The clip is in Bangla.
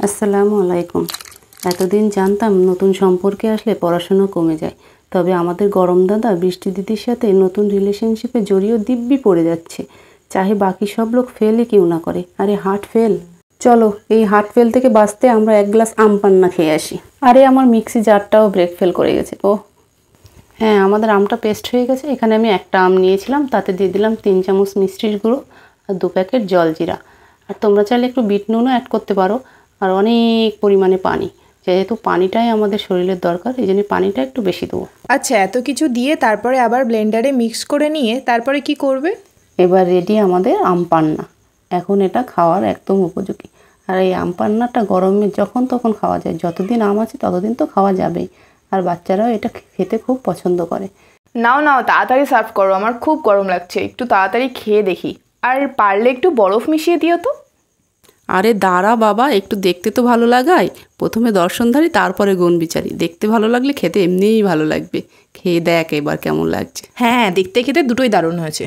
আসসালামু আলাইকুম। এতদিন জানতাম নতুন সম্পর্কে আসলে পড়াশোনা কমে যায়, তবে আমাদের গরম দাদা বৃষ্টি দিদির সাথে নতুন রিলেশনশিপে জড়িয়ে দিব্যি পড়ে যাচ্ছে। চাহে বাকি সব লোক ফেলই কেউ না করে, আরে হার্ট ফেল। চলো এই হার্ট ফেল থেকে বাঁচতে আমরা এক গ্লাস আম পান্না খেয়ে আসি। আরে আমার মিক্সি জারটাও ব্রেক ফেল করে গেছে। ও হ্যাঁ, আমাদের আমটা পেস্ট হয়ে গেছে। এখানে আমি একটা আম নিয়েছিলাম, তাতে দিয়ে দিলাম 3 চামচ মিষ্টির গুঁড়ো আর 2 প্যাকেট জলজিরা। আর তোমরা চাইলে একটু বিট নুনও অ্যাড করতে পারো, আর অনেক পরিমাণে পানি। যেহেতু পানিটাই আমাদের শরীরের দরকার, এই জন্য পানিটা একটু বেশি দেবো। আচ্ছা, এত কিছু দিয়ে তারপরে আবার ব্লেন্ডারে মিক্স করে নিয়ে তারপরে কি করবে? এবার রেডি আমাদের আম পান্না। এখন এটা খাওয়ার একদম উপযোগী। আর এই আম পান্নাটা গরমে যখন তখন খাওয়া যায়, যতদিন আম আছে ততদিন তো খাওয়া যাবেই। আর বাচ্চারাও এটা খেতে খুব পছন্দ করে। নাও নাও, তাড়াতাড়ি সার্ভ করো, আমার খুব গরম লাগছে, একটু তাড়াতাড়ি খেয়ে দেখি। আর পারলে একটু বরফ মিশিয়ে দিও তো। আরে দাঁড়া বাবা, একটু দেখতে তো ভালো লাগায়। প্রথমে দর্শনধারী, তারপরে গুণ বিচারি। দেখতে ভালো লাগলে খেতে এমনিই ভালো লাগবে। খেয়ে দেখ এবার কেমন লাগছে। হ্যাঁ, দেখতে খেতে দুটোই দারুণ হয়েছে।